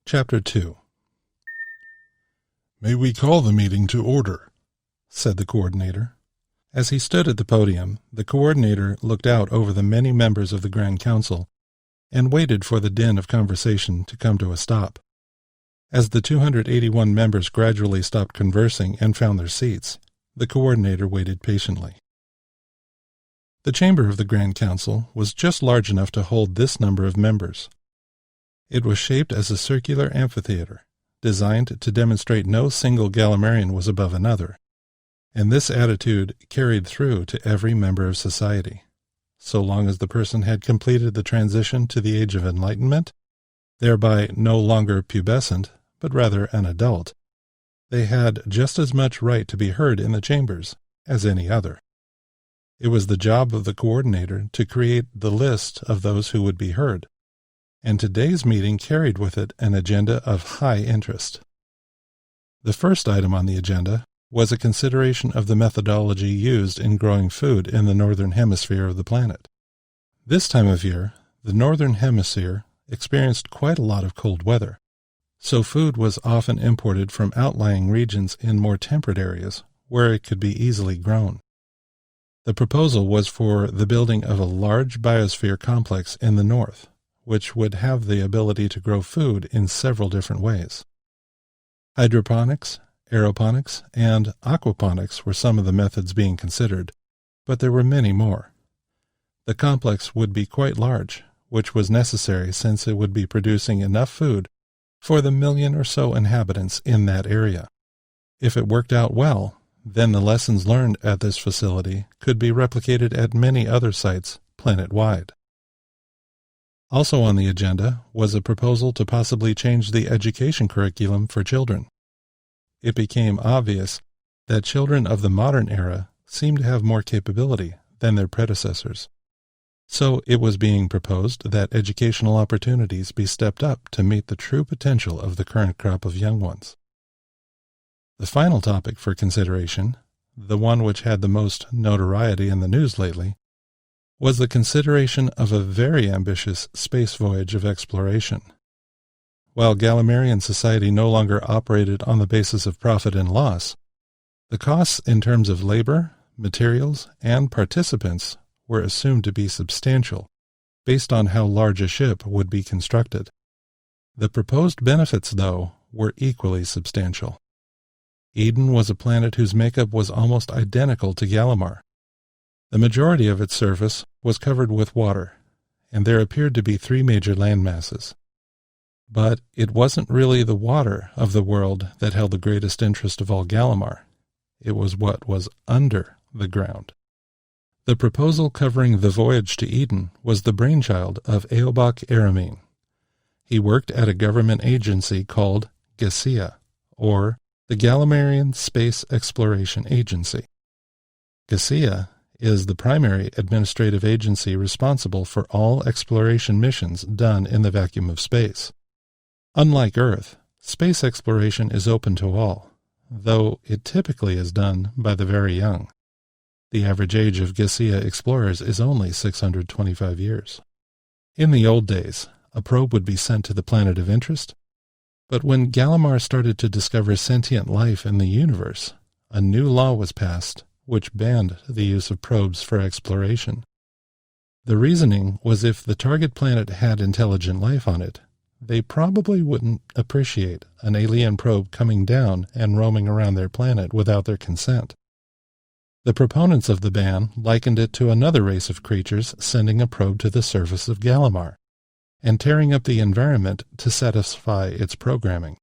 Chapter 2. "May we call the meeting to order," said the coordinator. As he stood at the podium, the coordinator looked out over the many members of the Grand Council and waited for the din of conversation to come to a stop. As the 281 members gradually stopped conversing and found their seats, the coordinator waited patiently. The chamber of the Grand Council was just large enough to hold this number of members. It was shaped as a circular amphitheater, designed to demonstrate no single Galimarian was above another, and this attitude carried through to every member of society. So long as the person had completed the transition to the age of enlightenment, thereby no longer pubescent, but rather an adult, they had just as much right to be heard in the chambers as any other. It was the job of the coordinator to create the list of those who would be heard, and today's meeting carried with it an agenda of high interest. The first item on the agenda was a consideration of the methodology used in growing food in the northern hemisphere of the planet. This time of year, the northern hemisphere experienced quite a lot of cold weather, so food was often imported from outlying regions in more temperate areas where it could be easily grown. The proposal was for the building of a large biosphere complex in the north, which would have the ability to grow food in several different ways. Hydroponics, aeroponics, and aquaponics were some of the methods being considered, but there were many more. The complex would be quite large, which was necessary since it would be producing enough food for the 1,000,000 or so inhabitants in that area. If it worked out well, then the lessons learned at this facility could be replicated at many other sites planet-wide. Also on the agenda was a proposal to possibly change the education curriculum for children. It became obvious that children of the modern era seemed to have more capability than their predecessors. So it was being proposed that educational opportunities be stepped up to meet the true potential of the current crop of young ones. The final topic for consideration, the one which had the most notoriety in the news lately, was the consideration of a very ambitious space voyage of exploration. While Galimarian society no longer operated on the basis of profit and loss, the costs in terms of labor, materials, and participants were assumed to be substantial, based on how large a ship would be constructed. The proposed benefits, though, were equally substantial. Eden was a planet whose makeup was almost identical to Galimar. The majority of its surface was covered with water, and there appeared to be 3 major land masses. But it wasn't really the water of the world that held the greatest interest of all Galimar. It was what was under the ground. The proposal covering the voyage to Eden was the brainchild of Eobach Aramin. He worked at a government agency called GASEA, or the Galimarian Space Exploration Agency. GASEA is the primary administrative agency responsible for all exploration missions done in the vacuum of space. Unlike Earth, space exploration is open to all, though it typically is done by the very young. The average age of GASEA explorers is only 625 years. In the old days, a probe would be sent to the planet of interest, but when Galimar started to discover sentient life in the universe, a new law was passed which banned the use of probes for exploration. The reasoning was if the target planet had intelligent life on it, they probably wouldn't appreciate an alien probe coming down and roaming around their planet without their consent. The proponents of the ban likened it to another race of creatures sending a probe to the surface of Galimar and tearing up the environment to satisfy its programming.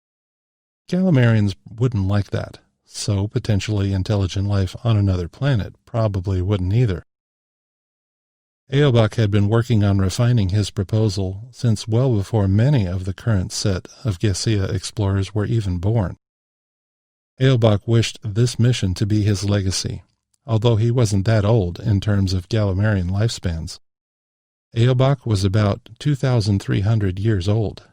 Galimarians wouldn't like that, so potentially intelligent life on another planet probably wouldn't either. Eobach had been working on refining his proposal since well before many of the current set of GASEA explorers were even born. Eobach wished this mission to be his legacy, although he wasn't that old in terms of Galimarian lifespans. Eobach was about 2,300 years old,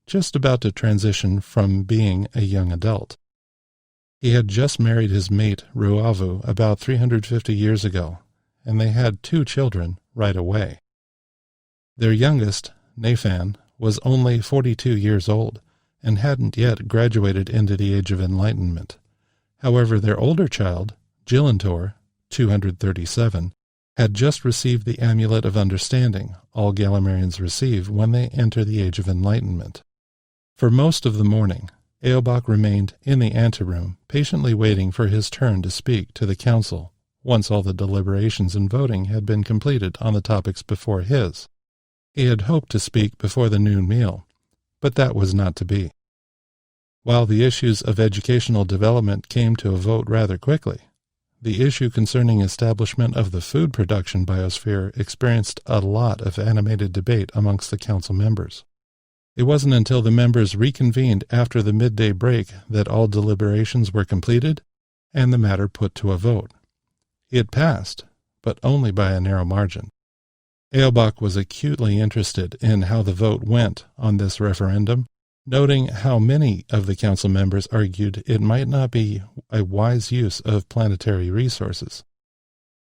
just about to transition from being a young adult. He had just married his mate, Ruavu, about 350 years ago, and they had 2 children right away. Their youngest, Nathan, was only 42 years old, and hadn't yet graduated into the Age of Enlightenment. However, their older child, Gilantor, 237, had just received the Amulet of Understanding all Galimarians receive when they enter the Age of Enlightenment. For most of the morning, Eobach remained in the anteroom, patiently waiting for his turn to speak to the council once all the deliberations and voting had been completed on the topics before his. He had hoped to speak before the noon meal, but that was not to be. While the issues of educational development came to a vote rather quickly, the issue concerning establishment of the food production biosphere experienced a lot of animated debate amongst the council members. It wasn't until the members reconvened after the midday break that all deliberations were completed and the matter put to a vote. It passed, but only by a narrow margin. Eobach was acutely interested in how the vote went on this referendum, noting how many of the council members argued it might not be a wise use of planetary resources.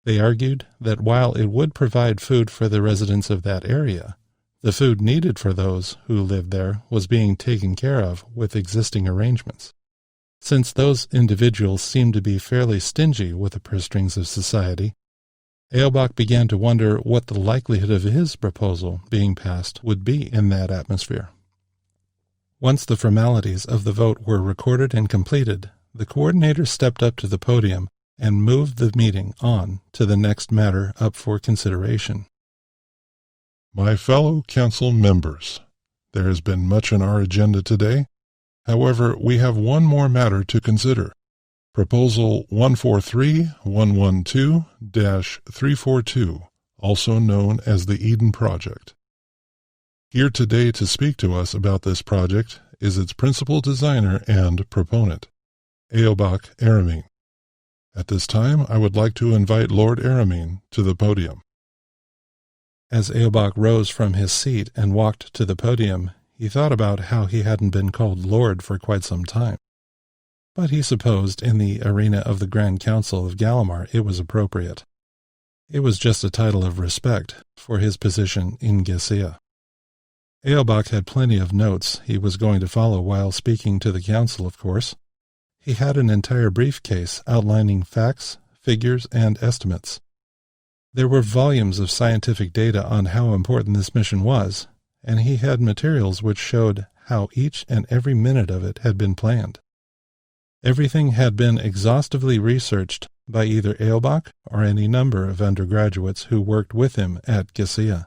They argued that while it would provide food for the residents of that area, the food needed for those who lived there was being taken care of with existing arrangements. Since those individuals seemed to be fairly stingy with the purse strings of society, Eobach began to wonder what the likelihood of his proposal being passed would be in that atmosphere. Once the formalities of the vote were recorded and completed, the coordinator stepped up to the podium and moved the meeting on to the next matter up for consideration. My fellow council members, there has been much on our agenda today. However, we have one more matter to consider. Proposal 143-112-342, also known as the Eden Project. Here today to speak to us about this project is its principal designer and proponent, Eobach Aramin. At this time, I would like to invite Lord Aramin to the podium. As Eobach rose from his seat and walked to the podium, he thought about how he hadn't been called Lord for quite some time. But he supposed in the arena of the Grand Council of Galimar it was appropriate. It was just a title of respect for his position in Gessia. Eobach had plenty of notes he was going to follow while speaking to the council, of course. He had an entire briefcase outlining facts, figures, and estimates. There were volumes of scientific data on how important this mission was, and he had materials which showed how each and every minute of it had been planned. Everything had been exhaustively researched by either Eobach or any number of undergraduates who worked with him at Gessia.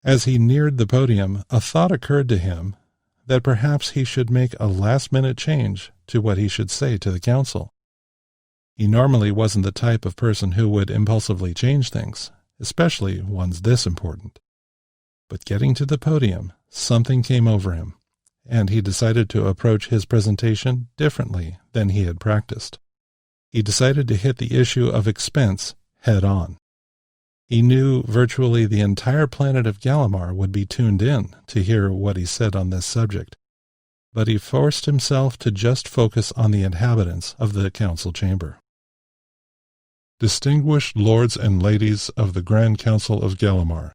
As he neared the podium, a thought occurred to him that perhaps he should make a last-minute change to what he should say to the council. He normally wasn't the type of person who would impulsively change things, especially ones this important. But getting to the podium, something came over him, and he decided to approach his presentation differently than he had practiced. He decided to hit the issue of expense head-on. He knew virtually the entire planet of Galimar would be tuned in to hear what he said on this subject, but he forced himself to just focus on the inhabitants of the council chamber. Distinguished lords and ladies of the Grand Council of Galimar,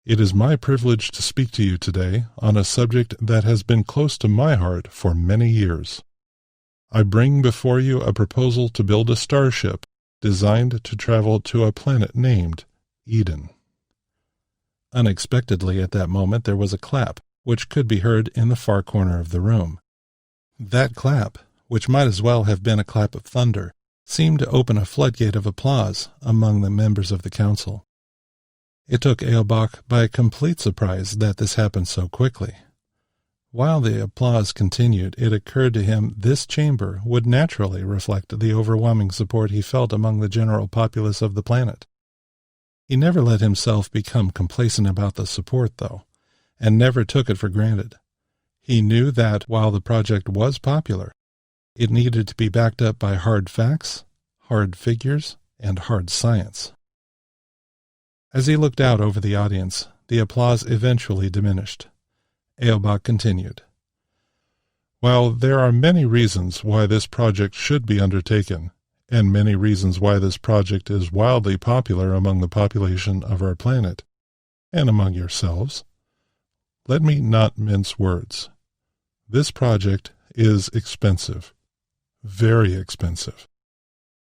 it is my privilege to speak to you today on a subject that has been close to my heart for many years. I bring before you a proposal to build a starship designed to travel to a planet named Eden. Unexpectedly at that moment there was a clap, which could be heard in the far corner of the room. That clap, which might as well have been a clap of thunder, seemed to open a floodgate of applause among the members of the council. It took Eobach by complete surprise that this happened so quickly. While the applause continued, it occurred to him this chamber would naturally reflect the overwhelming support he felt among the general populace of the planet. He never let himself become complacent about the support, though, and never took it for granted. He knew that while the project was popular, it needed to be backed up by hard facts, hard figures, and hard science. As he looked out over the audience, the applause eventually diminished. Eobach continued. While there are many reasons why this project should be undertaken, and many reasons why this project is wildly popular among the population of our planet, and among yourselves, let me not mince words. This project is expensive. Very expensive.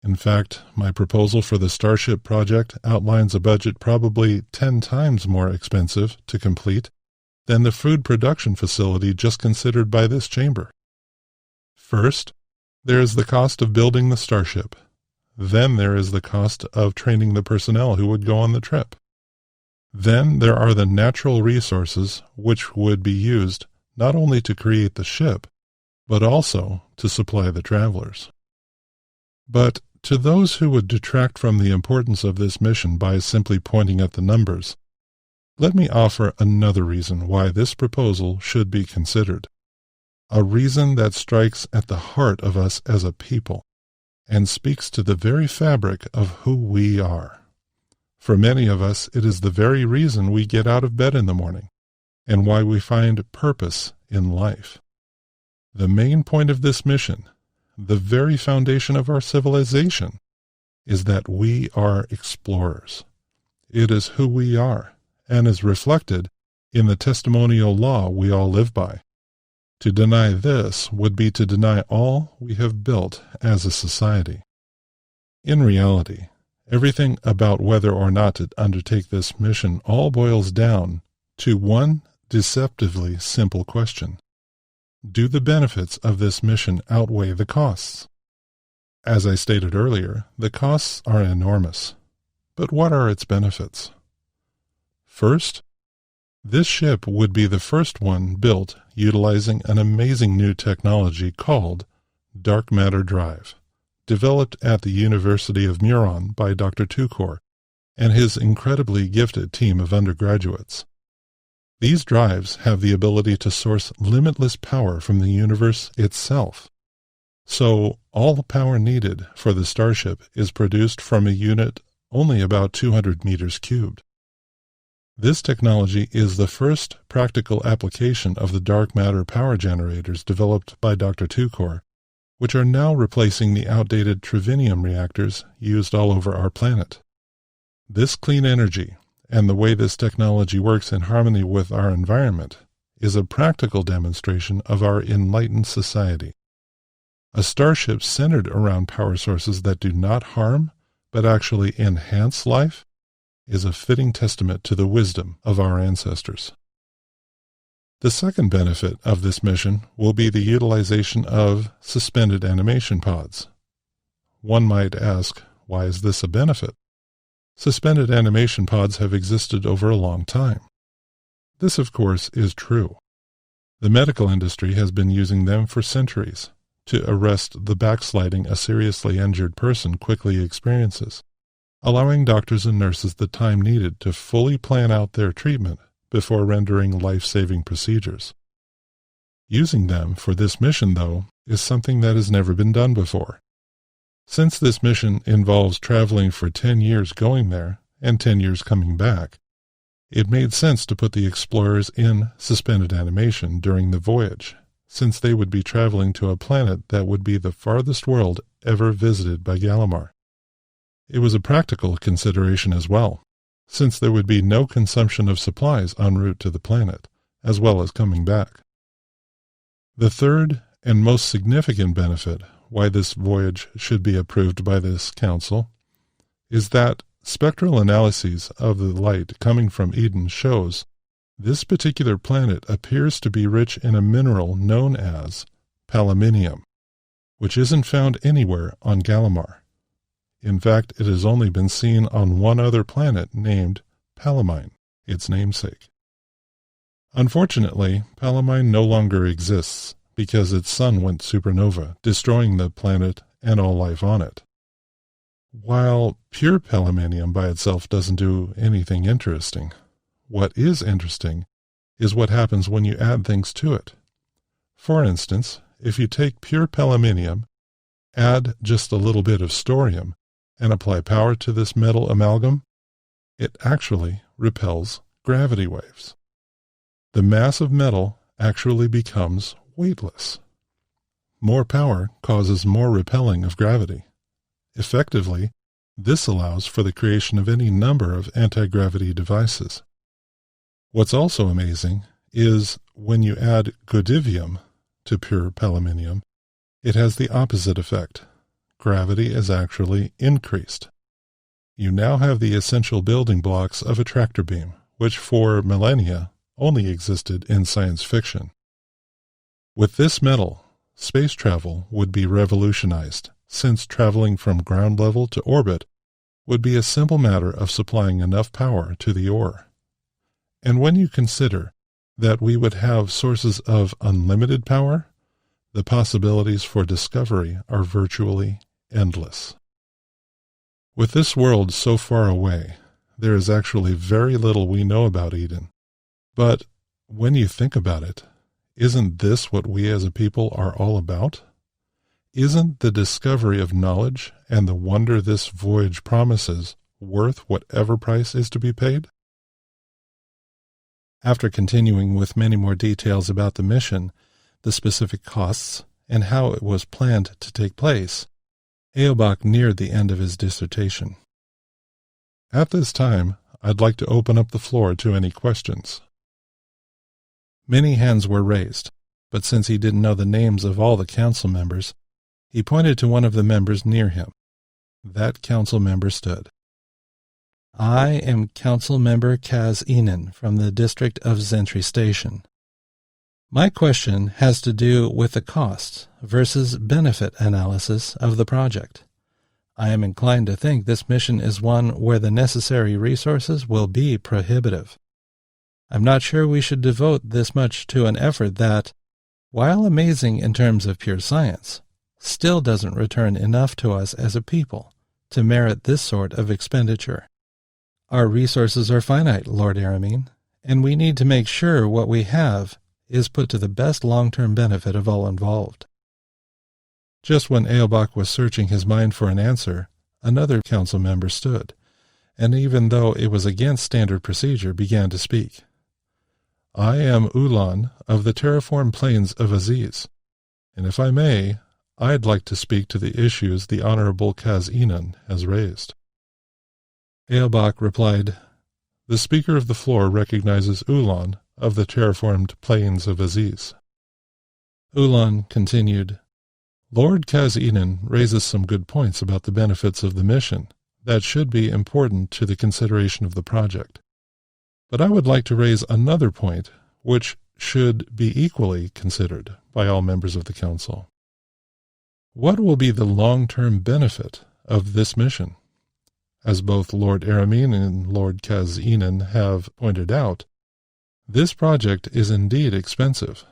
In fact, my proposal for the Starship project outlines a budget probably 10 times more expensive to complete than the food production facility just considered by this chamber. First, there is the cost of building the Starship. Then there is the cost of training the personnel who would go on the trip. Then there are the natural resources which would be used not only to create the ship, but also to supply the travelers. But to those who would detract from the importance of this mission by simply pointing at the numbers, let me offer another reason why this proposal should be considered. A reason that strikes at the heart of us as a people and speaks to the very fabric of who we are. For many of us, it is the very reason we get out of bed in the morning and why we find purpose in life. The main point of this mission, the very foundation of our civilization, is that we are explorers. It is who we are, and is reflected in the testimonial law we all live by. To deny this would be to deny all we have built as a society. In reality, everything about whether or not to undertake this mission all boils down to one deceptively simple question. Do the benefits of this mission outweigh the costs? As I stated earlier, the costs are enormous. But what are its benefits? First, this ship would be the first one built utilizing an amazing new technology called dark matter drive, developed at the University of Muron by Dr. Tukor and his incredibly gifted team of undergraduates. These drives have the ability to source limitless power from the universe itself. So, all the power needed for the Starship is produced from a unit only about 200 meters cubed. This technology is the first practical application of the dark matter power generators developed by Dr. Tukor, which are now replacing the outdated tritium reactors used all over our planet. This clean energy, and the way this technology works in harmony with our environment, is a practical demonstration of our enlightened society. A starship centered around power sources that do not harm, but actually enhance life, is a fitting testament to the wisdom of our ancestors. The second benefit of this mission will be the utilization of suspended animation pods. One might ask, why is this a benefit? Suspended animation pods have existed over a long time. This, of course, is true. The medical industry has been using them for centuries to arrest the backsliding a seriously injured person quickly experiences, allowing doctors and nurses the time needed to fully plan out their treatment before rendering life-saving procedures. Using them for this mission, though, is something that has never been done before. Since this mission involves traveling for 10 years going there and 10 years coming back, it made sense to put the explorers in suspended animation during the voyage, since they would be traveling to a planet that would be the farthest world ever visited by Galimar. It was a practical consideration as well, since there would be no consumption of supplies en route to the planet, as well as coming back. The third and most significant benefit why this voyage should be approved by this council is that spectral analyses of the light coming from Eden shows this particular planet appears to be rich in a mineral known as palaminium, which isn't found anywhere on Galimar. In fact, it has only been seen on one other planet named Palamine, its namesake. Unfortunately, Palamine no longer exists because its sun went supernova, destroying the planet and all life on it. While pure palaminium by itself doesn't do anything interesting, what is interesting is what happens when you add things to it. For instance, if you take pure palaminium, add just a little bit of storium, and apply power to this metal amalgam, it actually repels gravity waves. The mass of metal actually becomes weightless. More power causes more repelling of gravity. Effectively, this allows for the creation of any number of anti-gravity devices. What's also amazing is when you add godivium, to pure palominium, it has the opposite effect. Gravity is actually increased. You now have the essential building blocks of a tractor beam, which for millennia only existed in science fiction. With this metal, space travel would be revolutionized, since traveling from ground level to orbit would be a simple matter of supplying enough power to the ore. And when you consider that we would have sources of unlimited power, the possibilities for discovery are virtually endless. With this world so far away, there is actually very little we know about Eden. But when you think about it, isn't this what we as a people are all about? Isn't the discovery of knowledge and the wonder this voyage promises worth whatever price is to be paid? After continuing with many more details about the mission, the specific costs, and how it was planned to take place, Eobach neared the end of his dissertation. At this time, I'd like to open up the floor to any questions. Many hands were raised, but since he didn't know the names of all the council members, he pointed to one of the members near him. That council member stood. I am Council Member Kaz Enan from the district of Zentry Station. My question has to do with the cost versus benefit analysis of the project. I am inclined to think this mission is one where the necessary resources will be prohibitive. I'm not sure we should devote this much to an effort that, while amazing in terms of pure science, still doesn't return enough to us as a people to merit this sort of expenditure. Our resources are finite, Lord Aramin, and we need to make sure what we have is put to the best long-term benefit of all involved. Just when Eobach was searching his mind for an answer, another council member stood, and even though it was against standard procedure, began to speak. I am Ulan of the terraformed plains of Aziz, and if I may, I'd like to speak to the issues the Honorable Kaz Enan has raised. Eobach replied, The Speaker of the Floor recognizes Ulan of the terraformed plains of Aziz. Ulan continued, Lord Kaz Enan raises some good points about the benefits of the mission that should be important to the consideration of the project. But I would like to raise another point which should be equally considered by all members of the Council. What will be the long-term benefit of this mission? As both Lord Aramin and Lord Kaz Enan have pointed out, this project is indeed expensive,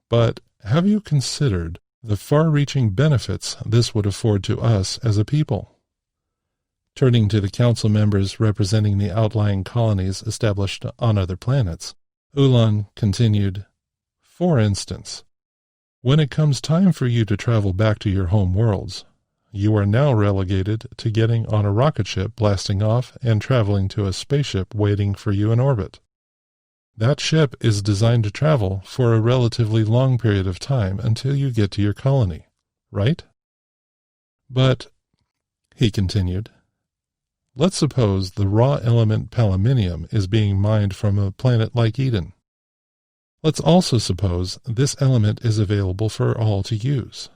but have you considered the far-reaching benefits this would afford to us as a people? Turning to the council members representing the outlying colonies established on other planets, Ulan continued, For instance, when it comes time for you to travel back to your home worlds, you are now relegated to getting on a rocket ship blasting off and traveling to a spaceship waiting for you in orbit. That ship is designed to travel for a relatively long period of time until you get to your colony, right? But, he continued, let's suppose the raw element palominium is being mined from a planet like Eden. Let's also suppose this element is available for all to use.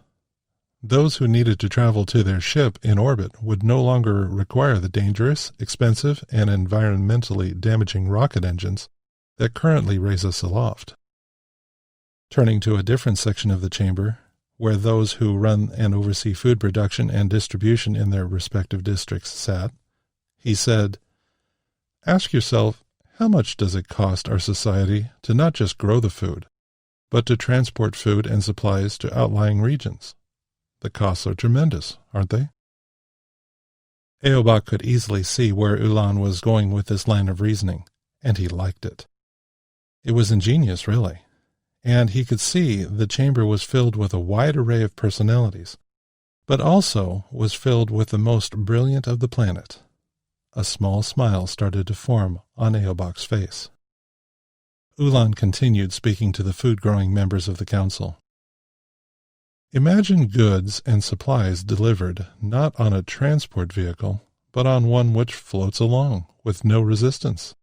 Those who needed to travel to their ship in orbit would no longer require the dangerous, expensive, and environmentally damaging rocket engines that currently raise us aloft. Turning to a different section of the chamber, where those who run and oversee food production and distribution in their respective districts sat, he said, Ask yourself, how much does it cost our society to not just grow the food, but to transport food and supplies to outlying regions? The costs are tremendous, aren't they? Eobach could easily see where Ulan was going with this line of reasoning, and he liked it. It was ingenious, really, and he could see the chamber was filled with a wide array of personalities, but also was filled with the most brilliant of the planet. A small smile started to form on Eobach's face. Ulan continued speaking to the food-growing members of the council. Imagine goods and supplies delivered not on a transport vehicle, but on one which floats along with no resistance.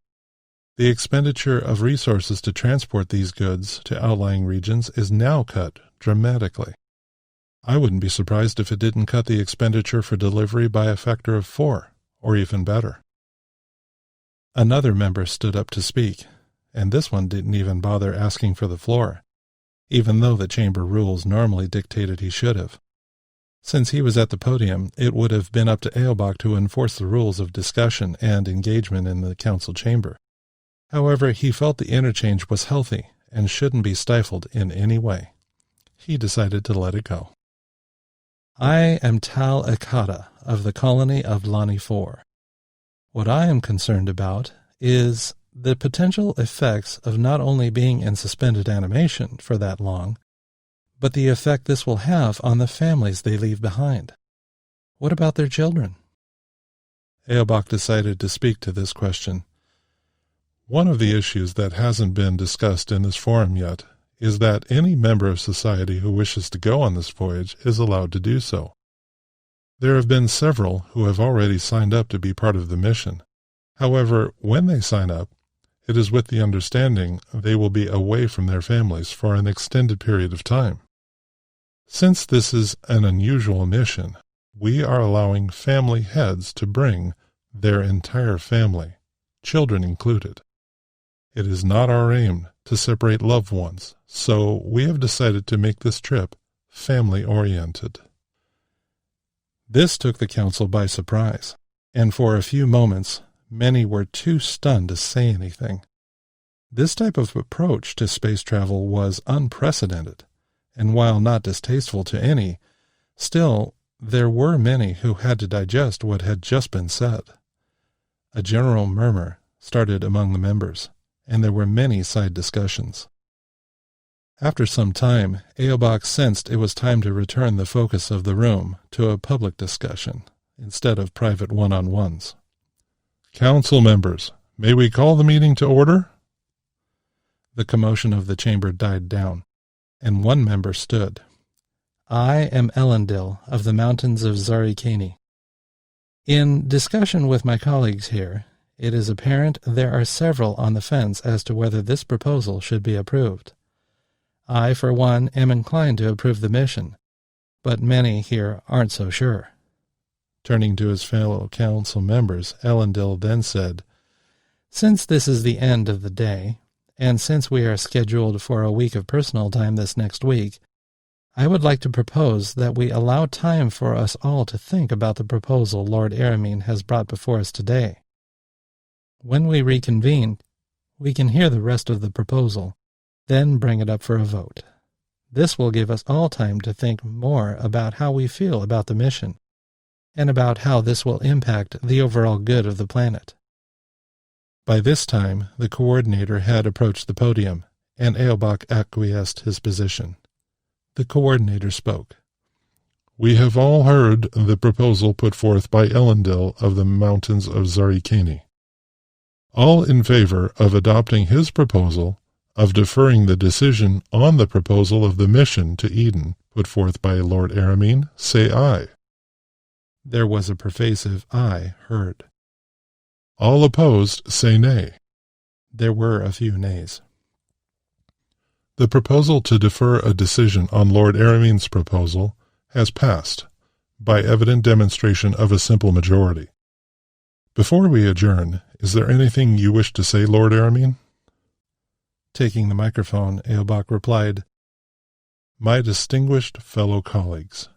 The expenditure of resources to transport these goods to outlying regions is now cut dramatically. I wouldn't be surprised if it didn't cut the expenditure for delivery by a factor of 4, or even better. Another member stood up to speak, and this one didn't even bother asking for the floor, even though the chamber rules normally dictated he should have. Since he was at the podium, it would have been up to Eobach to enforce the rules of discussion and engagement in the council chamber. However, he felt the interchange was healthy and shouldn't be stifled in any way. He decided to let it go. I am Tal Akata of the colony of Lani 4. What I am concerned about is the potential effects of not only being in suspended animation for that long, but the effect this will have on the families they leave behind. What about their children? Eobach decided to speak to this question. One of the issues that hasn't been discussed in this forum yet is that any member of society who wishes to go on this voyage is allowed to do so. There have been several who have already signed up to be part of the mission. However, when they sign up, it is with the understanding they will be away from their families for an extended period of time. Since this is an unusual mission, we are allowing family heads to bring their entire family, children included. It is not our aim to separate loved ones, so we have decided to make this trip family-oriented. This took the council by surprise, and for a few moments, many were too stunned to say anything. This type of approach to space travel was unprecedented, and while not distasteful to any, still, there were many who had to digest what had just been said. A general murmur started among the members, and there were many side discussions. After some time, Eobach sensed it was time to return the focus of the room to a public discussion, instead of private one-on-ones. Council members, may we call the meeting to order? The commotion of the chamber died down, and one member stood. I am Elendil of the mountains of Zarikani. In discussion with my colleagues here, it is apparent there are several on the fence as to whether this proposal should be approved. I, for one, am inclined to approve the mission, but many here aren't so sure. Turning to his fellow council members, Elendil then said, Since this is the end of the day, and since we are scheduled for a week of personal time this next week, I would like to propose that we allow time for us all to think about the proposal Lord Aramin has brought before us today. When we reconvene, we can hear the rest of the proposal, then bring it up for a vote. This will give us all time to think more about how we feel about the mission, and about how this will impact the overall good of the planet. By this time, the coordinator had approached the podium, and Eobach acquiesced his position. The coordinator spoke. We have all heard the proposal put forth by Elendil of the mountains of Zarikani. All in favor of adopting his proposal of deferring the decision on the proposal of the mission to Eden put forth by Lord Aramin, say aye. There was a pervasive aye heard. All opposed, say nay. There were a few nays. The proposal to defer a decision on Lord Aramin's proposal has passed, by evident demonstration of a simple majority. Before we adjourn, is there anything you wish to say, Lord Aramin? Taking the microphone, Eobach replied, My distinguished fellow colleagues,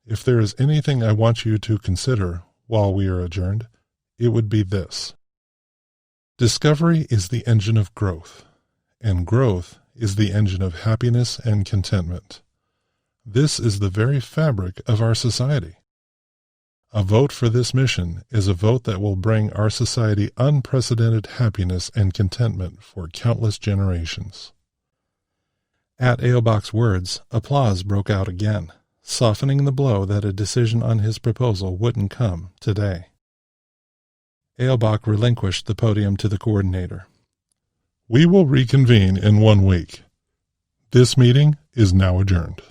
if there is anything I want you to consider while we are adjourned, it would be this. Discovery is the engine of growth, and growth is the engine of happiness and contentment. This is the very fabric of our society. A vote for this mission is a vote that will bring our society unprecedented happiness and contentment for countless generations. At Eobach's words, applause broke out again, softening the blow that a decision on his proposal wouldn't come today. Eobach relinquished the podium to the coordinator. We will reconvene in 1 week. This meeting is now adjourned.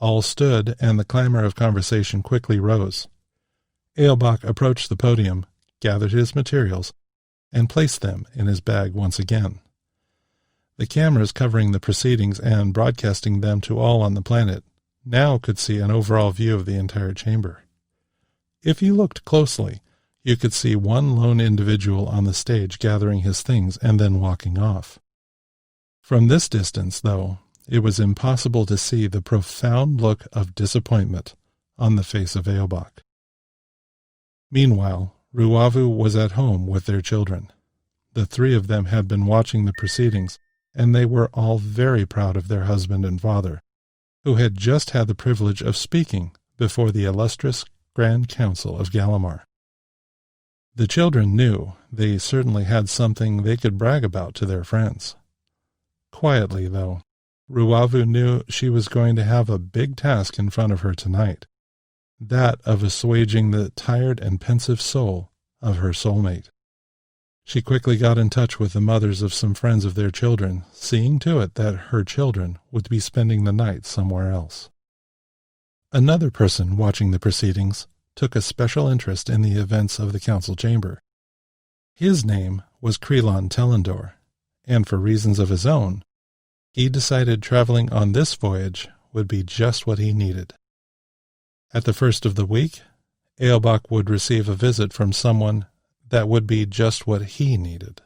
All stood, and the clamor of conversation quickly rose. Eobach approached the podium, gathered his materials, and placed them in his bag once again. The cameras covering the proceedings and broadcasting them to all on the planet now could see an overall view of the entire chamber. If you looked closely, you could see one lone individual on the stage gathering his things and then walking off. From this distance, though, it was impossible to see the profound look of disappointment on the face of Eobach. Meanwhile, Ruavu was at home with their children. The three of them had been watching the proceedings, and they were all very proud of their husband and father, who had just had the privilege of speaking before the illustrious Grand Council of Galimar. The children knew they certainly had something they could brag about to their friends. Quietly, though, Ruavu knew she was going to have a big task in front of her tonight, that of assuaging the tired and pensive soul of her soulmate. She quickly got in touch with the mothers of some friends of their children, seeing to it that her children would be spending the night somewhere else. Another person watching the proceedings took a special interest in the events of the council chamber. His name was Krelon Telendor, and for reasons of his own, he decided traveling on this voyage would be just what he needed. At the first of the week, Eobach would receive a visit from someone that would be just what he needed.